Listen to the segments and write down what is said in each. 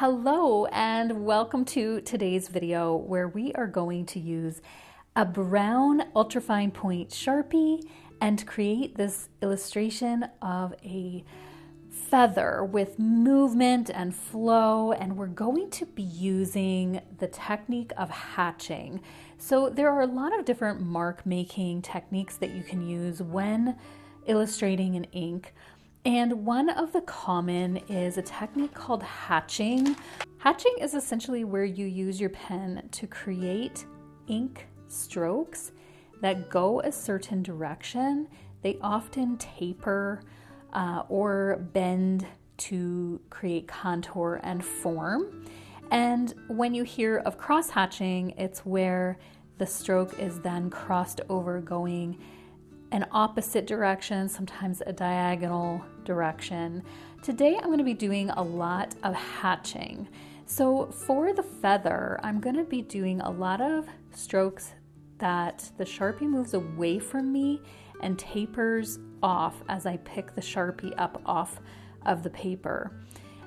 Hello and welcome to today's video where we are going to use a brown ultrafine point Sharpie and create this illustration of a feather with movement and flow, and we're going to be using the technique of hatching. So there are a lot of different mark making techniques that you can use when illustrating in ink. And one of the common is a technique called hatching. Hatching is essentially where you use your pen to create ink strokes that go a certain direction. They often taper or bend to create contour and form. And when you hear of crosshatching, it's where the stroke is then crossed over going an opposite direction, sometimes a diagonal direction. Today I'm going to be doing a lot of hatching. So for the feather, I'm going to be doing a lot of strokes that the Sharpie moves away from me and tapers off as I pick the Sharpie up off of the paper.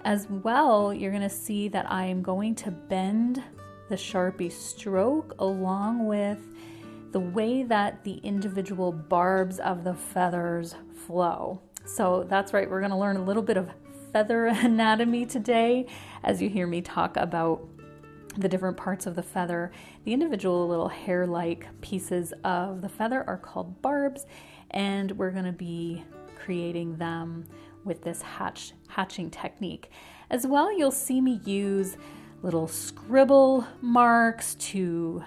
As well, you're going to see that I am going to bend the Sharpie stroke along with the way that the individual barbs of the feathers flow. So that's right, we're going to learn a little bit of feather anatomy today as you hear me talk about the different parts of the feather. The individual little hair-like pieces of the feather are called barbs, and we're going to be creating them with this hatching technique. As well, you'll see me use little scribble marks to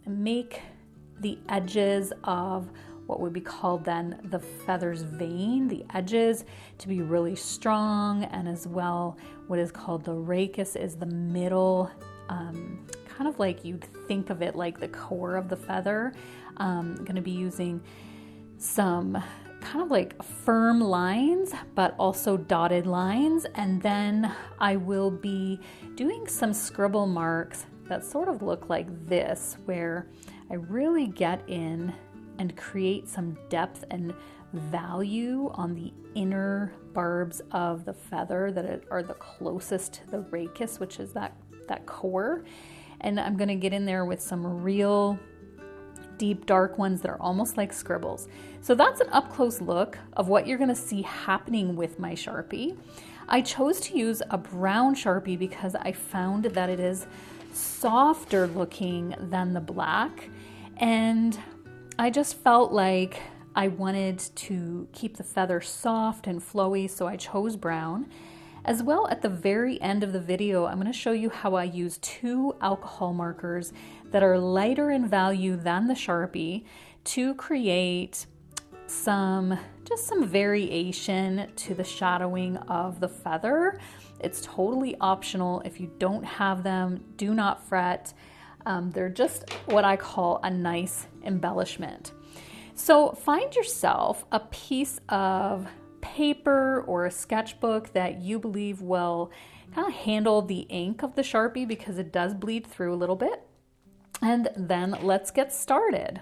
make the edges of what would be called then the feather's vein, the edges to be really strong, and as well what is called the rachis is the middle, kind of like you'd think of it like the core of the feather. I'm going to be using some kind of like firm lines but also dotted lines, and then I will be doing some scribble marks that sort of look like this, where I really get in and create some depth and value on the inner barbs of the feather that are the closest to the rachis, which is that core. And I'm going to get in there with some real deep dark ones that are almost like scribbles. So that's an up close look of what you're going to see happening with my Sharpie. I chose to use a brown Sharpie because I found that it is softer looking than the black, and I just felt like I wanted to keep the feather soft and flowy, so I chose brown. As well, at the very end of the video, I'm going to show you how I use two alcohol markers that are lighter in value than the Sharpie to create just some variation to the shadowing of the feather. It's totally optional. If you don't have them, do not fret. They're just what I call a nice embellishment. So find yourself a piece of paper or a sketchbook that you believe will kind of handle the ink of the Sharpie, because it does bleed through a little bit. And then let's get started.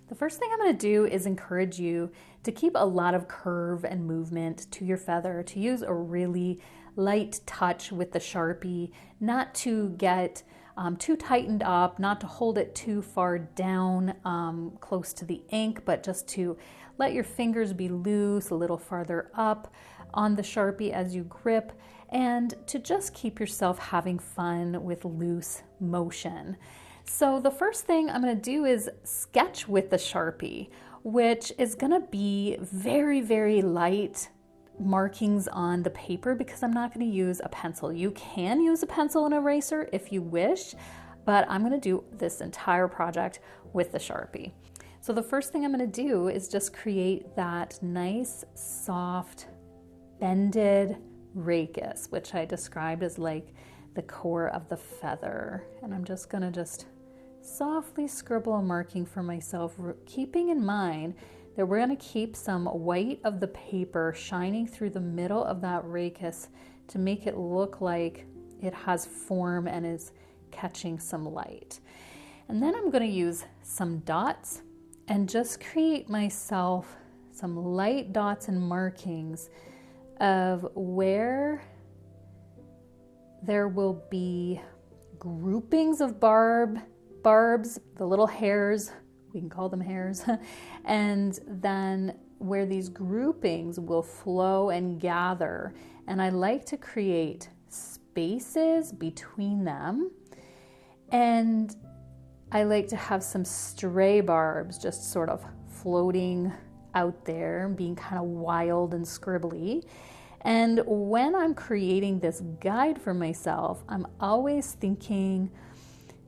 The first thing I'm going to do is encourage you to keep a lot of curve and movement to your feather, to use a really light touch with the Sharpie, not to get too tightened up, not to hold it too far down close to the ink, but just to let your fingers be loose a little farther up on the Sharpie as you grip, and to just keep yourself having fun with loose motion. So the first thing I'm going to do is sketch with the Sharpie, which is going to be very, very light markings on the paper because I'm not going to use a pencil. You can use a pencil and eraser if you wish, but I'm going to do this entire project with the Sharpie. So the first thing I'm going to do is just create that nice, soft, bended rachis, which I described as like the core of the feather. And I'm just going to softly scribble a marking for myself, keeping in mind that we're going to keep some white of the paper shining through the middle of that rachis to make it look like it has form and is catching some light. And then I'm going to use some dots and just create myself some light dots and markings of where there will be groupings of barbs, the little hairs, we can call them hairs, and then where these groupings will flow and gather. And I like to create spaces between them. And I like to have some stray barbs just sort of floating out there, being kind of wild and scribbly. And when I'm creating this guide for myself, I'm always thinking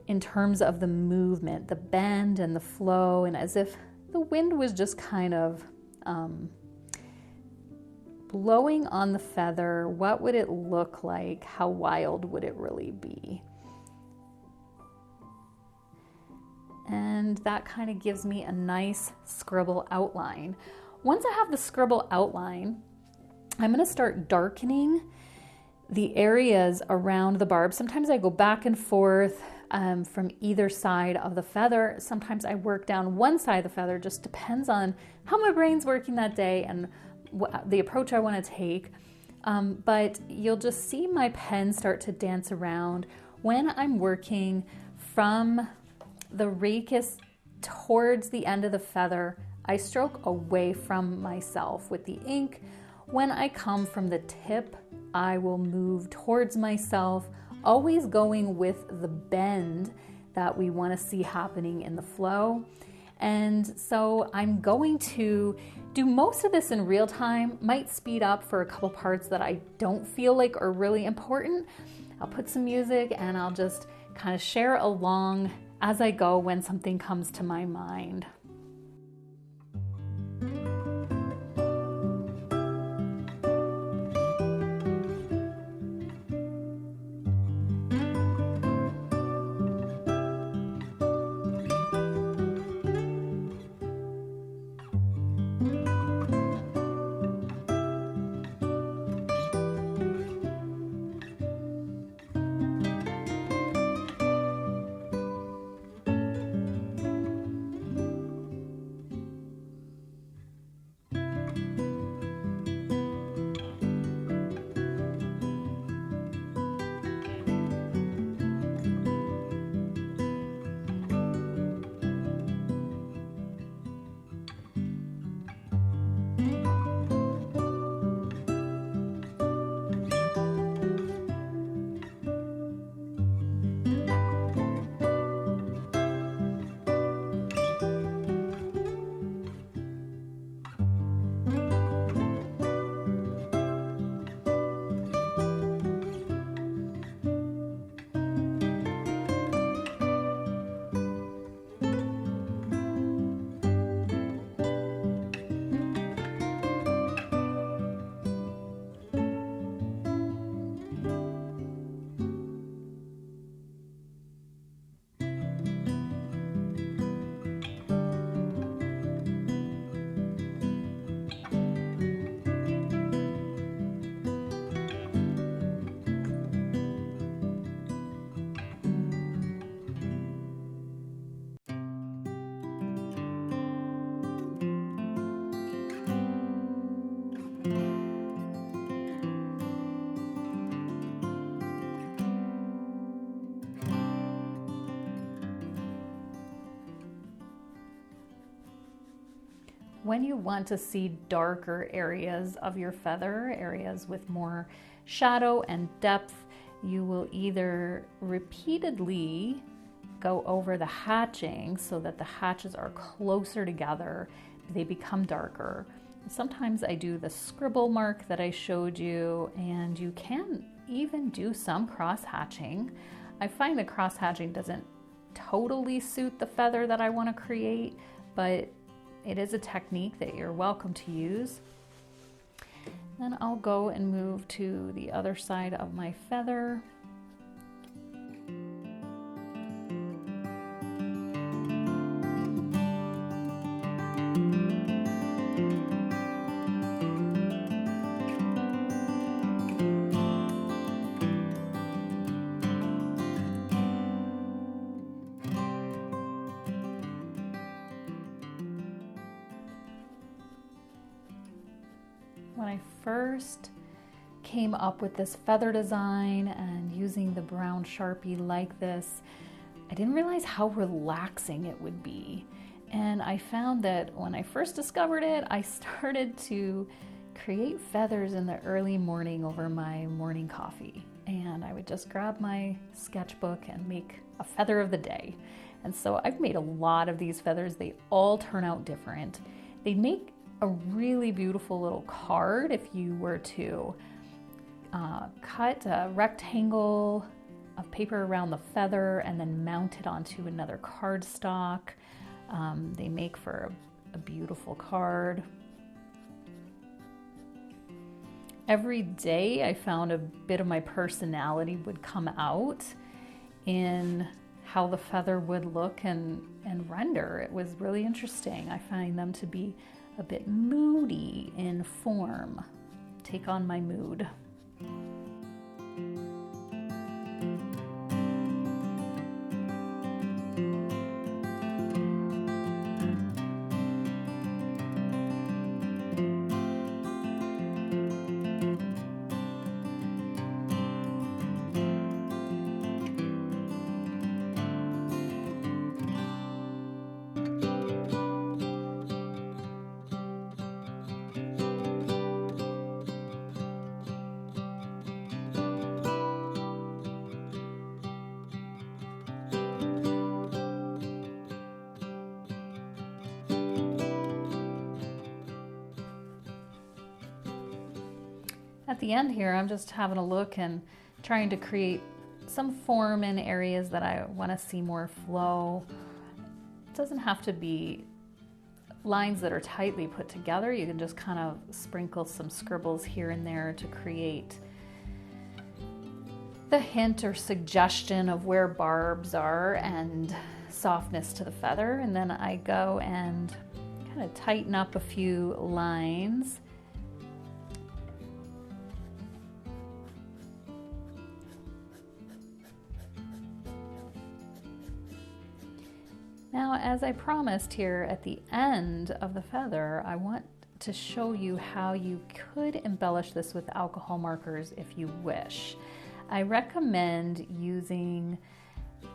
in terms of the movement, the bend and the flow, and as if the wind was just kind of blowing on the feather. What would it look like? How wild would it really be? And that kind of gives me a nice scribble outline. Once I have the scribble outline, I'm going to start darkening the areas around the barb. Sometimes I go back and forth from either side of the feather. Sometimes I work down one side of the feather. Just depends on how my brain's working that day and the approach I want to take. But you'll just see my pen start to dance around when I'm working from the rachis towards the end of the feather. I stroke away from myself with the ink. When I come from the tip, I will move towards myself, always going with the bend that we want to see happening in the flow. And so I'm going to do most of this in real time, might speed up for a couple parts that I don't feel like are really important. I'll put some music and I'll just kind of share along as I go when something comes to my mind. When you want to see darker areas of your feather, areas with more shadow and depth, you will either repeatedly go over the hatching so that the hatches are closer together, they become darker. Sometimes I do the scribble mark that I showed you, and you can even do some cross hatching. I find that cross hatching doesn't totally suit the feather that I want to create, but it is a technique that you're welcome to use. Then I'll go and move to the other side of my feather. When I first came up with this feather design and using the brown Sharpie like this, I didn't realize how relaxing it would be. And I found that when I first discovered it, I started to create feathers in the early morning over my morning coffee. And I would just grab my sketchbook and make a feather of the day. And so I've made a lot of these feathers. They all turn out different. They make a really beautiful little card if you were to cut a rectangle of paper around the feather and then mount it onto another cardstock. They make for a beautiful card. Every day I found a bit of my personality would come out in how the feather would look and render. It was really interesting. I find them to be a bit moody in form. Take on my mood. At the end here, I'm just having a look and trying to create some form in areas that I want to see more flow. It doesn't have to be lines that are tightly put together. You can just kind of sprinkle some scribbles here and there to create the hint or suggestion of where barbs are and softness to the feather. And then I go and kind of tighten up a few lines. Now, as I promised here at the end of the feather, I want to show you how you could embellish this with alcohol markers if you wish. I recommend using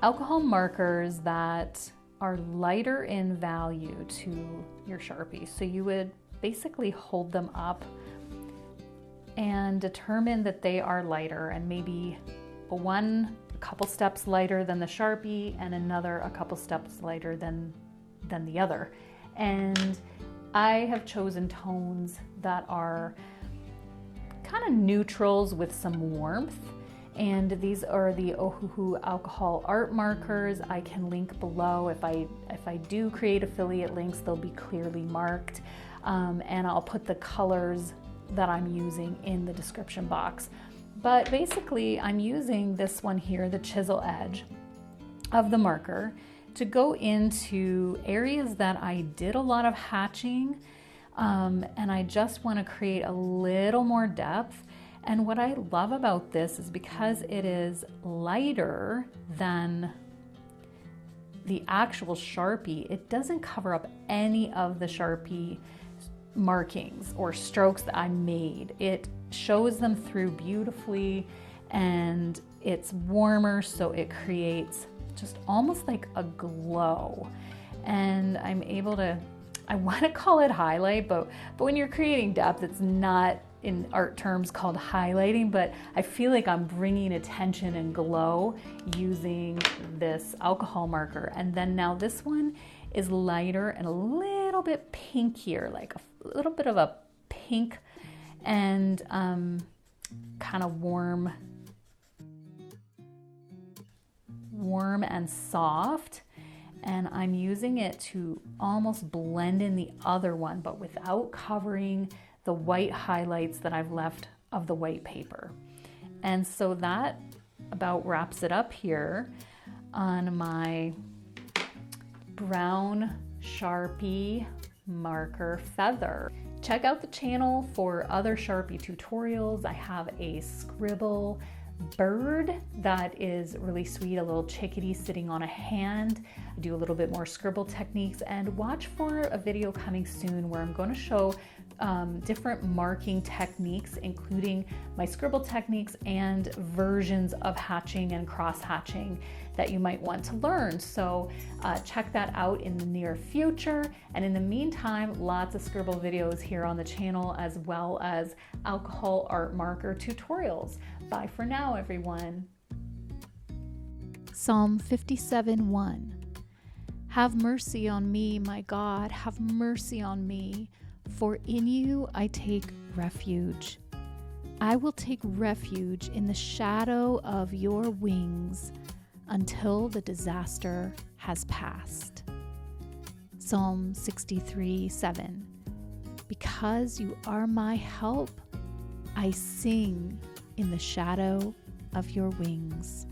alcohol markers that are lighter in value to your Sharpie. So you would basically hold them up and determine that they are lighter, and maybe a couple steps lighter than the Sharpie and another a couple steps lighter than the other. And I have chosen tones that are kind of neutrals with some warmth. And these are the Ohuhu alcohol art markers. I can link below. If I do create affiliate links, they'll be clearly marked. And I'll put the colors that I'm using in the description box. But basically, I'm using this one here, the chisel edge of the marker, to go into areas that I did a lot of hatching, and I just want to create a little more depth. And what I love about this is because it is lighter than the actual Sharpie, it doesn't cover up any of the Sharpie markings or strokes that I made. It shows them through beautifully, and it's warmer, so it creates just almost like a glow. And I'm able to, I want to call it highlight, but when you're creating depth, it's not in art terms called highlighting, but I feel like I'm bringing attention and glow using this alcohol marker. And then now this one is lighter and a little bit pinkier, like a little bit of a pink and kind of warm and soft. And I'm using it to almost blend in the other one, but without covering the white highlights that I've left of the white paper. And so that about wraps it up here on my brown Sharpie marker feather. Check out the channel for other Sharpie tutorials. I have a Scribble bird that is really sweet, a little chickadee sitting on a hand. I do a little bit more scribble techniques, and watch for a video coming soon where I'm going to show different marking techniques, including my scribble techniques and versions of hatching and cross hatching that you might want to learn. So check that out in the near future. And in the meantime, lots of scribble videos here on the channel, as well as alcohol art marker tutorials. Bye for now, everyone. Psalm 57:1. Have mercy on me, my God, have mercy on me, for in you I take refuge. I will take refuge in the shadow of your wings until the disaster has passed. Psalm 63:7. Because you are my help, I sing in the shadow of your wings.